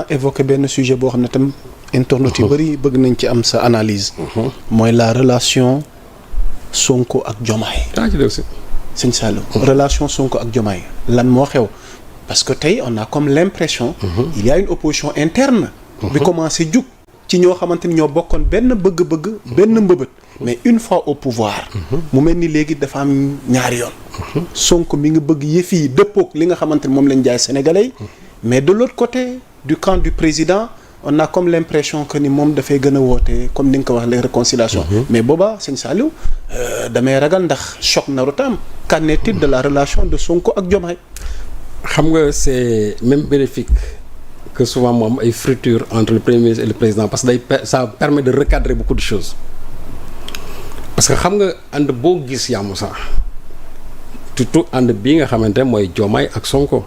évoqué benn sujet boo xam ne tam internautes yu bëri bëgg nañ ci am sa analyse. mooy la relation Sonko ak Diomaye. sëñ Saliou. relation Sonko ak Diomaye lan moo xew parce que tey on a comme l'impression. il y a une opposition interne. bi commencé jug ci ñoo xamante ni ñoo bokkoon benn bëgg-bëgg. benn mbëbët. mais une fois au pouvoir. mu mel ni léegi dafa am ñaari yoon. Sonko mi ngi bëgg yëf yi dëppook li nga xamante ni moom lañ jaay sénégalais yi. mais de l'autre côté du camp du président on a comme l'impression que ni moom dafay gën a woote comme ni nga ko wax les réconciliations. mais booba sëñ Saliou damay ragal ndax choc narutam qu'en est-il de la relation de Sonko ak Diomaye. xam nga c'est même bénéfique que souvent mu am ay fractures entre le premier ministre et le président parce que ça permet de recadrer beaucoup de choses parce que xam nga ànd boo gis yaa Moussa surtout ànd bii nga xamante ne mooy Diomaye ak Sonko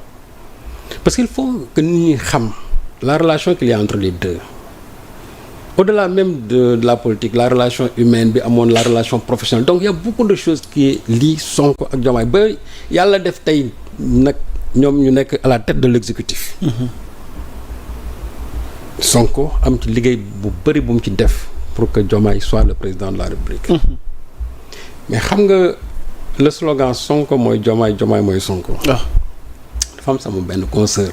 parce qu'il faut que nit ñi xam la relation qu'il y a entre les deux au-delà même de la politique la relation humaine bi amoon la relation professionnelle donc il y a beaucoup de choses qui lient Sonko ak Diomaye ba yàlla def tey nag ñoom ñu nekk à la tête de l'exécutif. Sonko am ci liggéey bu bëri bu mu ci def pour que Diomaye soit le président de la République. mais xam nga le slogan Sonko mooy Diomaye Diomaye mooy Sonko. dafa am sama benn consoeur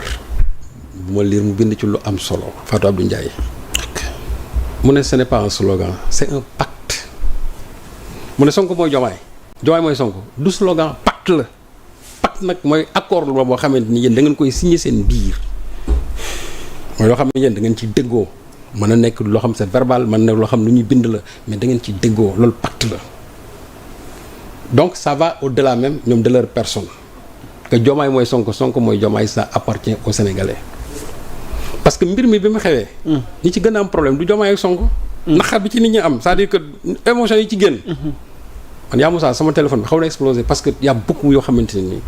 bu ma lire mu bind ci lu am solo Fatou Abdou Ndiaye. mu ne ce n'est pas un slogan c'est un pacte. mu ne Sonko mooy Diomaye Diomaye mooy Sonko du slogan pacte la. pacte nag mooy accord la boo xamante ni yéen da ngeen koy signer seen biir mooy loo xam ne yéen da ngeen ci déggoo mën na nekk loo xam c'est verbal mën na loo xam lu ñuy bind la mais da ngeen ci déggoo loolu pacte la donc ça va au-delà même ñoom de leur personne que Diomaye mooy Sonko Sonko mooy Diomaye ça appartient aux Sénégalais parce que mbir mi bi mu xewee ñi ci gën a am problème du Diomaye ak Sonko naqar bi ci nit ñi am c'est-à-dire que émotion yi ci génn man yaa Moussa sama téléphone bi xaw na explosé parce que y a beaucoup yoo xamante ne nii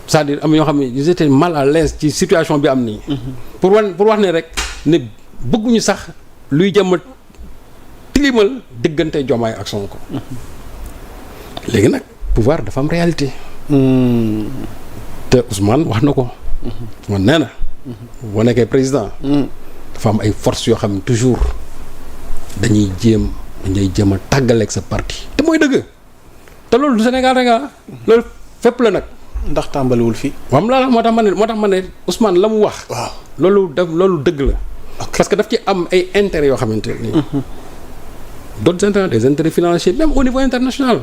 c'est-à-dire am yoo xam ne ils étaient mal à l'aise ci situation bi am nii. pour wax ne rek ne bëgguñu sax luy jëm a tilimal diggante Diomaye ak Sonko. léegi nag pouvoir dafa am réalité. te Ousmane wax na ko. Ousmane nee na. boo nekkee président. dafa am ay forces yoo xam ne toujours dañuy jéem a tàggaleeg sa parti te mooy dëgg. te loolu du Sénégal rek loolu fépp la nag. ndax tàmbaliwul fii. waaw la moo tax ma ne Ousmane la mu wax. waaw loolu dëgg la. parce que daf ci am ay intérêts yoo xamante ni. d'autres intérêts des intérêts financiers même au niveau international.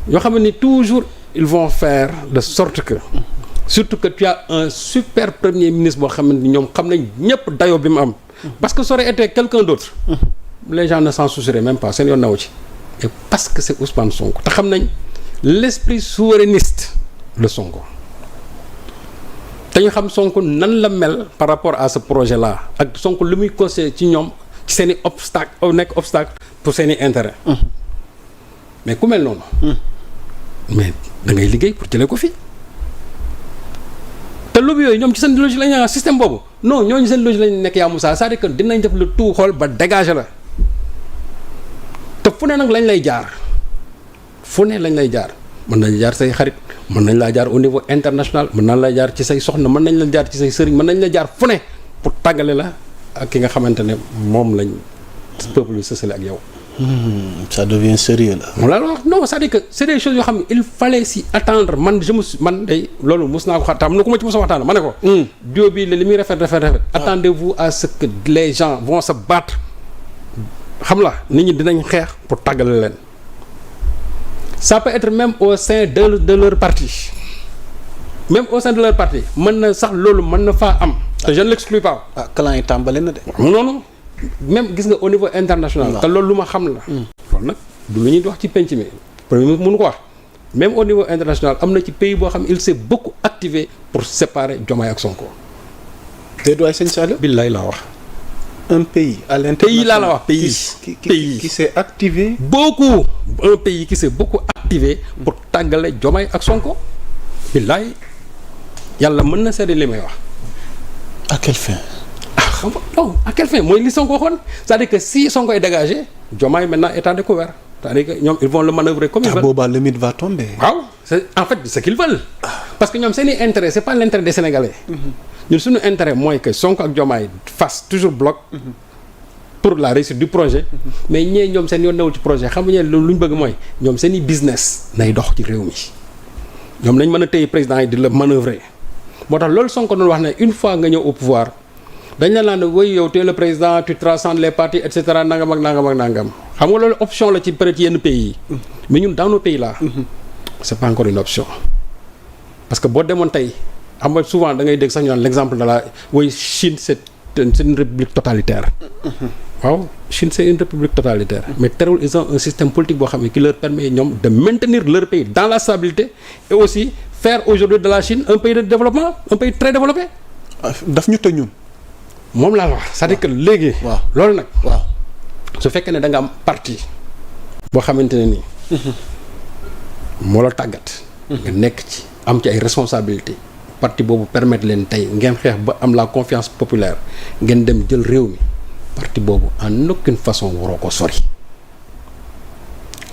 yoo xam ne toujours ils vont faire de sorte que. surtout que tu as un super premier ministre boo xam ne ñoom xam nañ ñëpp dayoo bi mu am. parce que ça aurait été quelqu'un d'autre. les gens ne s'en soucieraient même pas seen yoon naw ci. et parce que c'est Ousmane Sonko te xam nañ l'esprit souverainiste de Sonko te ñu xam Sonko nan la mel par rapport à ce projet là ak Sonko lu muy conseillé ci ñoom ci seen i obstacle pour seen i intérêt mais ku mel noonu mais da ngay liggéey pour jëlee ko fii te lobby yooyu ñoom ci seen logique lañ système boobu non ñooñu seen logique lañ nekk yaa Moussa c'est-à-dire que dinañ def le tout xool ba dégager la te fu ne nag lañ lay jaar mën nañ jaar say xarit mën nañ laa jaar au niveau international mën nañ la jaar ci say soxna mën nañ la jaar ci say sëriñ mën nañ la jaar fu ne pour tàggale la ak ki nga xamante ne moom lañ peuple bi sësale ak yow. ça devient sérieux là. moom laa la wax non c'est-à-dire que c'est des choses yoo xam ne il fallait s'y attendre man day loolu mos naa ko xaar am na ku ma ci mos a waxtaan ma ne ko. duo bi li muy rafet. attendez-vous à ce que les gens vont se battre. xam la nit ñi dinañ xeex pour tàggale leen ça peut être même au sein de leur parti même au sein de leur parti mën na sax loolu mën na faa am te je ne l'exclus pas. clan yi tàmbale na de. noonu même gis nga au niveau international. te loolu lu ma xam la. loolu nag du lu ñuy wax ci penc mi premier ministre mënu ko wax même au niveau international am na ci pays boo xam il s'est beaucoup activé pour séparer Diomaye ak Sonko. te doy sëñ Saliou. billaay laa wax. un pays à l'international pays laa la wax pays qui s'est activé. beaucoup un pays qui s'est beaucoup activé pour tàggale Diomaye ak Sonko. billaay yàlla mën na seede li may wax. à quelle fin. xam nga non à quelle fin mooy li Sonko waxoon c'est-à-dire que si Sonko est dégagé Diomaye maintenant est à découvert c'est-à-dire que ñoom ils vont le manœuvrer comme ils veulent. boobaa le mythe va tomber. waaw c'est en fait ce qu'ils veulent. parce que ñoom seen i intérêt c'est pas l'intérêt des Sénégalais. ñun suñu intérêt mooy que Sonko ak Diomaye fasse toujours bloc pour la réussite du projet mais ñee ñoom seen yoon newul ci projet xam nga lu ñu bëgg mooy ñoom seen i business nay dox ci réew mi ñoom nañ mën a téye président yi di la manœuvrer moo tax loolu Sonko doon wax ne une fois nga ñëw au pouvoir dañ la naan woy yow tu es le président tu transcendes les partis et cetera nangam ak nangam ak nangam xam nga loolu option la ci peut-être yenn pays yi mais ñun dans nos pays là c'est pas encore une option parce que boo demoon tey xam nga souvent da ngay dégg sax ñu naan l'exemple de la woy Chine c'est une république totalitaire waaw Chine c'est une république totalitaire mais terewul ils ont un système politique boo xam ne qui leur permet ñoom de maintenir leur pays dans la stabilité et aussi faire aujourd'hui de la Chine un pays de développement un pays très développé daf ñu tëj ñun moom laa la wax c'est-à-dire que léegi waaw loolu nag waaw su fekkee ne da nga am parti boo xamante ne nii moo la tàggat nga nekk ci am ci ay responsabilités parti boobu permettre leen tey ngeen xeex ba am la confiance populaire ngeen dem jël réew mi parti boobu en aucune façon waroo ko sori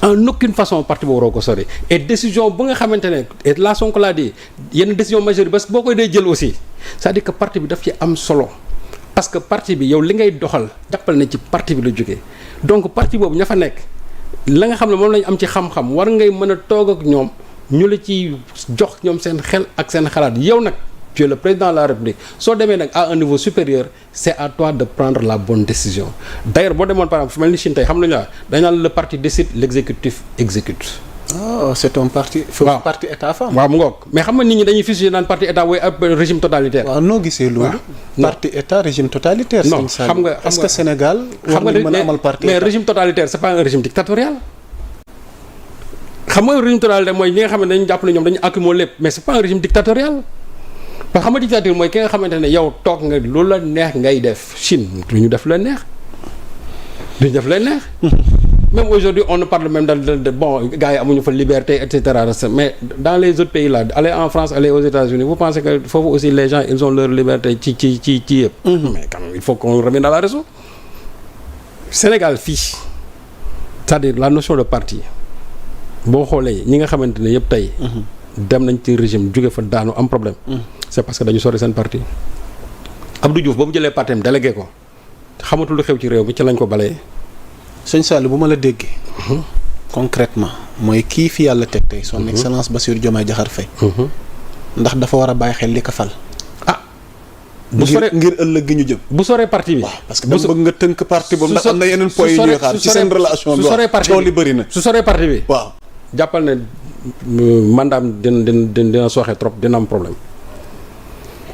en aucune façon parti boobu waroo ko sori et décision bu nga xamante ne et la Sonko laa di yenn décision majeure yi parce que boo koy dee jël aussi c'est-à-dire que parti bi daf ci am solo parce que parti bi yow li ngay doxal jàppal na ci parti bi la jógee donc parti boobu ña fa nekk la nga xam ne moom lañu am ci xam-xam war ngay mën a toog ak ñoom ñu la ci jox ñoom seen xel ak seen xalaat yow nag tu es le président de la République soo demee nag à un niveau supérieur c'est à toi de prendre la bonne décision d'ailleurs boo demoon par exemple fu mel ni Chine tey xam nañu la dañ naan le parti décide l'exécutif exécute. ah c'est un parti. waaw parti état femme. waaw mu ngoog mais xam nga nit ñi dañuy fusillé naan parti état wooy ab régime totalitaire. waaw noo gisee loolu. parti état régime totalitaire. non xam nga est-ce que Sénégal. war nañu mën a amal parti mais état régime totalitaire c'est pas un régime dictatorial. xam nga régime totalitaire mooy ñi nga xam ne dañu jàpp ne ñoom dañu accumuler lépp mais c'est pas un régime dictatorial. parce que xam nga dictature mooy ki nga xamante ne yow toog nga loolu la neex ngay def Chine du ñu def la neex du ñu def la neex. même aujourd'hui on ne parle même de bon gars yi amuñu fa liberté et cetera mais dans les autres pays là aller en France aller aux États-Unis vous pensez que foofu aussi les gens ils ont leur liberté ci yëpp. mais quand même il faut qu'on revienne à la raison. Sénégal fii c'est-à-dire la notion de parti boo xoolee ñi nga xamante ne yëpp tey. dem nañ ci régime jóge fa daanu am problème. c'est parce que dañu sori seen parti. Abdou Diouf ba mu jëlee parti am délégué ko xamatul lu xew ci réew mi ci lañ ko balee. sëñ Sall bu ma la déggee. concrètement mooy kii fi yàlla teg tey. son excellence Bassirou Diomaye Diakhar Faye. ndax dafa war a bàyyi xel li ko fal. bu soree ngir ëllëg gi ñu jëm. bu soree parti bi. waaw parce que dama bëgg nga tënk parti boobu ndax am na yeneen points yu ñuy xaar ci seen relation bi. su soree parti bi coow li bëri na. su soree parti bi. waaw jàppal ne mandaam dina sooxe trop dina am problème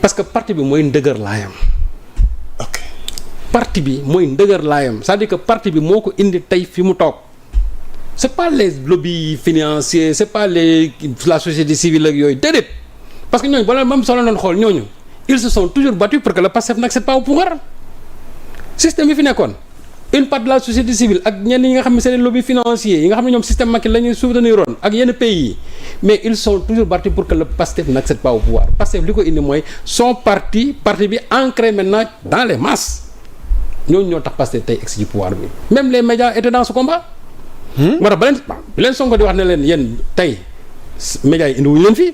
parce que parti bi mooy ndëgër laayam. ok parti bi mooy ndëgër laayam c'est-à-dire que parti bi moo ko indi tey fi mu toog c'est pas les lobbies financiers c'est pas la société civile ak yooyu déedéet parce que ñooñu bala même solo doon xool ñooñu ils se sont toujours battus pour que le PASTEF n'accède pas au pouvoir système yi fi nekkoon une part de la société civile ak ñenn yi nga xam ne c'est les lobbies financiers yi nga xam ne ñoom système Macky la ñuy soutenir woon ak yenn pays yi mais ils sont toujours battus pour que le PASTEF n'accède pas au pouvoir PASTEF li ko indi mooy son parti bi ancré maintenant dans les masses ñooñu ñoo tax Pastef tey egg ci pouvoir bi même les médias étaient dans ce combat. moo tax ba leen Sonko di wax ne leen yéen tey médias yi indiwuñu leen fii.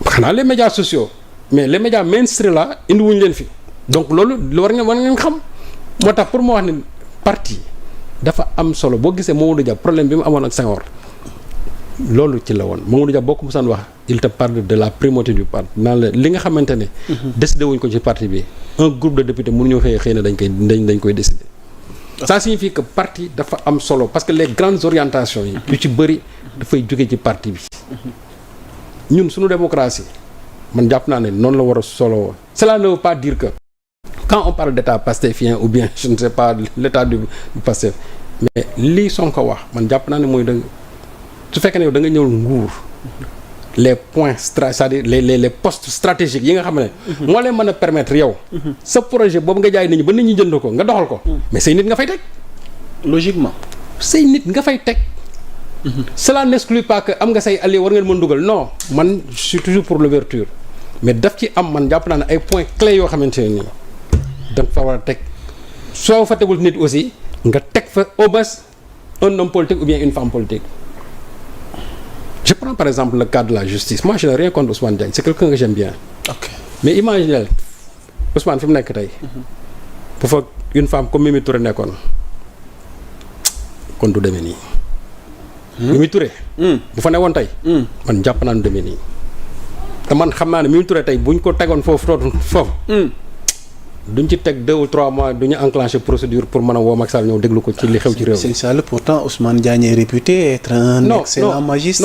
xanaa les médias sociaux mais les médias mainstream là indiwuñu leen fii donc loolu lu war ngeen xam moo tax pour moo wax ne parti dafa am solo boo gisee Mamadou Dia problème bi mu amoon ak Senghor loolu ci la woon Mamadou Dia boo ko mosaan wax il te parle de la primauté du parti naan la li nga xamante ne. décidé wuñ ko ci parti bi un groupe de députés mënuñoo xëy na dañ koy décider. ça signifie que parti dafa am solo parce que les grandes orientations yi. yu ci bëri dafay jóge ci parti bi. ñun suñu démocratie man jàpp naa ne noonu la war a solo cela ne veut pas dire que quand on parle d'état pastéfien ou bien je ne sais pas l'état du Pastef mais lii Sonko wax man jàpp naa ne mooy da su fekkee ne yow da nga ñëw nguur les points c'est-à-dire les postes stratégiques yi nga xam ne moo leen mën a permettre yow sa projet boobu nga jaay nit ñi ba nit ñi jënd ko nga doxal ko mais say nit nga fay teg logiquement say nit nga fay teg cela n'exclut pas que am nga say alliés war ngeen mën dugal non man je suis toujours pour l'ouverture mais daf ci am man jàpp naa ne ay points clés yoo xamante ne nii da nga fa war a teg soo fa tegul nit aussi nga teg fa au moins un homme politique ou bien une femme politique. Je prends par exemple le cas de la justice moi je n'ai rien contre Ousmane Diagne c'est quelqu'un que j'aime bien. ok mais imaginez Ousmane fi mu nekk tey. bu fa une femme comme Mimi Touré nekkoon kon du demee nii. Mimi Touré. bu fa newoon tey. man jàpp naa ne demee nii. te man xam naa ne Mimi Touré tey buñ ko tegoon foofu. duñ ci teg 2 ou 3 mois duñu enclencher procédure pour mën a woo Macky Sall ñëw déglu ko ci li xew ci réew mi. Sëñ Sall pourtant Ousmane Diagne est réputé être un excellent magistrat.